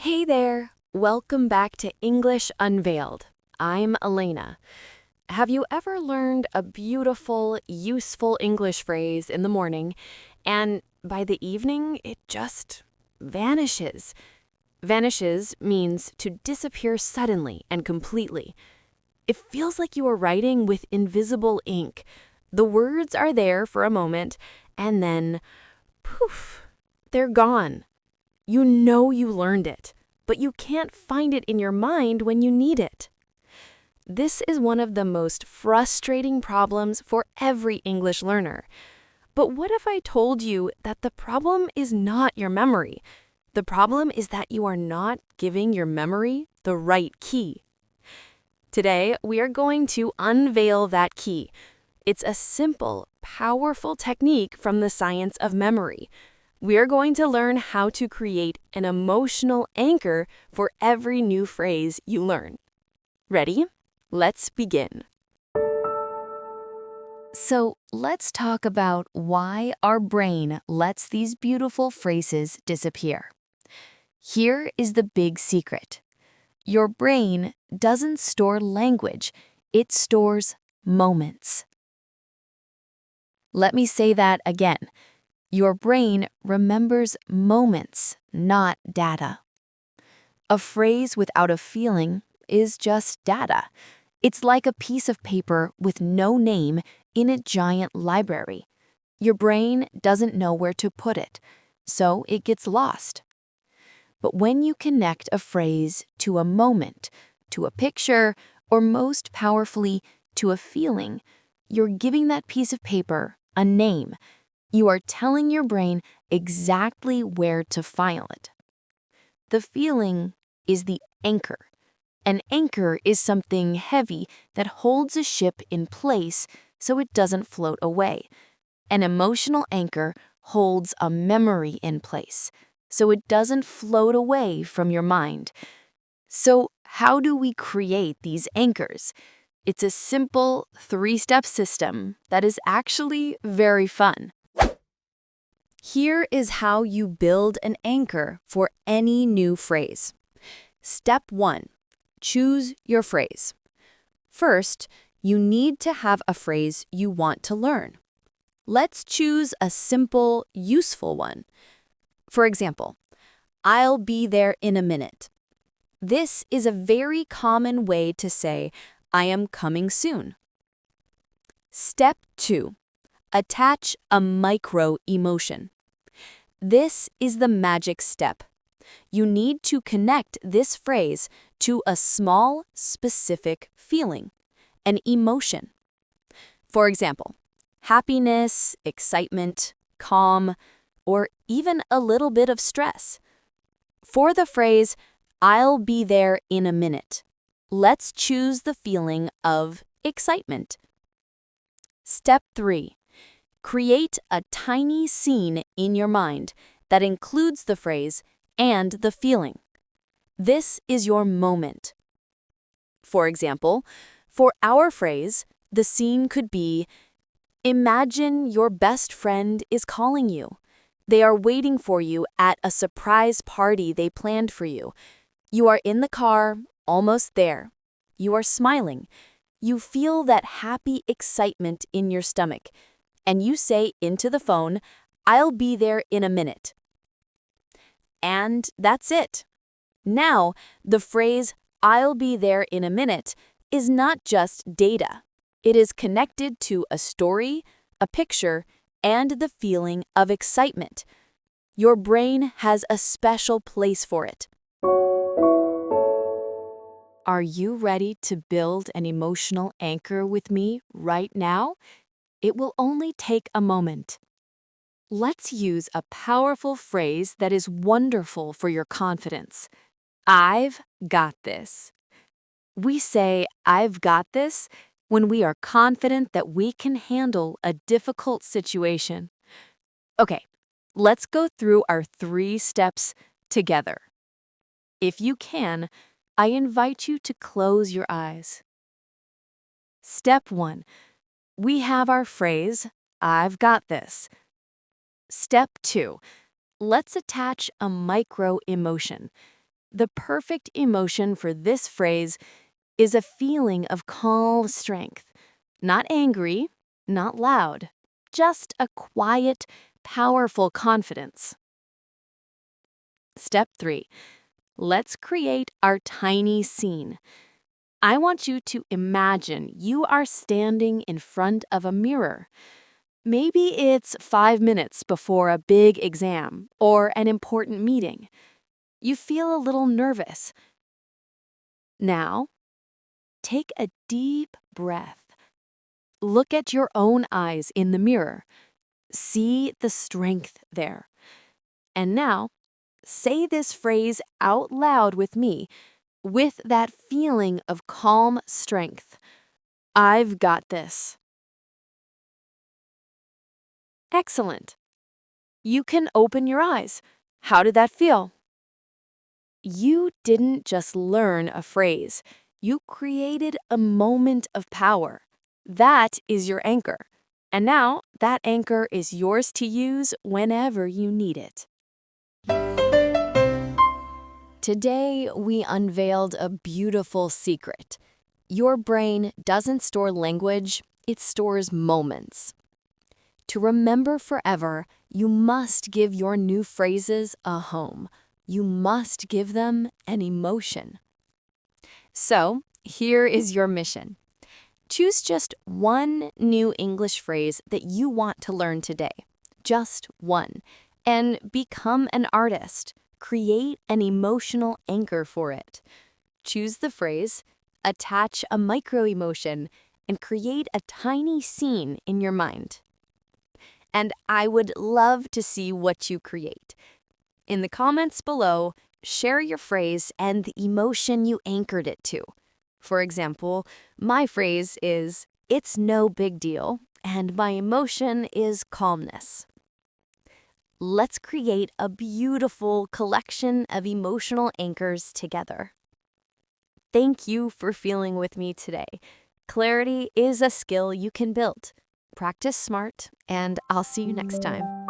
Hey there! Welcome back to English Unveiled. I'm Elena. Have you ever learned a beautiful, useful English phrase in the morning, and by the evening it just vanishes? Vanishes means to disappear suddenly and completely. It feels like you are writing with invisible ink. The words are there for a moment, and then, poof, they're gone. You know you learned it, but you can't find it in your mind when you need it. This is one of the most frustrating problems for every English learner. But what if I told you that the problem is not your memory? The problem is that you are not giving your memory the right key. Today, we are going to unveil that key. It's a simple, powerful technique from the science of memory. We're going to learn how to create an emotional anchor for every new phrase you learn. Ready? Let's begin. So let's talk about why our brain lets these beautiful phrases disappear. Here is the big secret. Your brain doesn't store language, it stores moments. Let me say that again. Your brain remembers moments, not data. A phrase without a feeling is just data. It's like a piece of paper with no name in a giant library. Your brain doesn't know where to put it, so it gets lost. But when you connect a phrase to a moment, to a picture, or most powerfully, to a feeling, you're giving that piece of paper a name. You are telling your brain exactly where to file it. The feeling is the anchor. An anchor is something heavy that holds a ship in place so it doesn't float away. An emotional anchor holds a memory in place so it doesn't float away from your mind. So how do we create these anchors? It's a simple 3-step system that is actually very fun. Here is how you build an anchor for any new phrase. Step 1. Choose your phrase. First, you need to have a phrase you want to learn. Let's choose a simple, useful one. For example, I'll be there in a minute. This is a very common way to say, I am coming soon. Step 2. Attach a micro-emotion. This is the magic step. You need to connect this phrase to a small, specific feeling, an emotion. For example, happiness, excitement, calm, or even a little bit of stress. For the phrase, I'll be there in a minute, let's choose the feeling of excitement. Step 3. Create a tiny scene in your mind that includes the phrase and the feeling. This is your moment. For example, for our phrase, the scene could be, imagine your best friend is calling you. They are waiting for you at a surprise party they planned for you. You are in the car, almost there. You are smiling. You feel that happy excitement in your stomach. And you say into the phone, I'll be there in a minute. And that's it. Now, the phrase, I'll be there in a minute, is not just data. It is connected to a story, a picture, and the feeling of excitement. Your brain has a special place for it. Are you ready to build an emotional anchor with me right now? It will only take a moment. Let's use a powerful phrase that is wonderful for your confidence. I've got this. We say, I've got this, when we are confident that we can handle a difficult situation. Okay, let's go through our 3 steps together. If you can, I invite you to close your eyes. Step 1. We have our phrase, I've got this. Step 2. Let's attach a micro-emotion. The perfect emotion for this phrase is a feeling of calm strength. Not angry, not loud, just a quiet, powerful confidence. Step 3. Let's create our tiny scene. I want you to imagine you are standing in front of a mirror. Maybe it's 5 minutes before a big exam or an important meeting. You feel a little nervous. Now, take a deep breath. Look at your own eyes in the mirror. See the strength there. And now, say this phrase out loud with me, with that feeling of calm strength. I've got this. Excellent. You can open your eyes. How did that feel? You didn't just learn a phrase. You created a moment of power. That is your anchor. And now that anchor is yours to use whenever you need it. Today, we unveiled a beautiful secret. Your brain doesn't store language, it stores moments. To remember forever, you must give your new phrases a home. You must give them an emotion. So, here is your mission. Choose just one new English phrase that you want to learn today. Just one. And become an artist. Create an emotional anchor for it. Choose the phrase, attach a micro-emotion, and create a tiny scene in your mind. And I would love to see what you create. In the comments below, share your phrase and the emotion you anchored it to. For example, my phrase is, "It's no big deal," and my emotion is calmness. Let's create a beautiful collection of emotional anchors together. Thank you for feeling with me today. Clarity is a skill you can build. Practice smart, and I'll see you next time.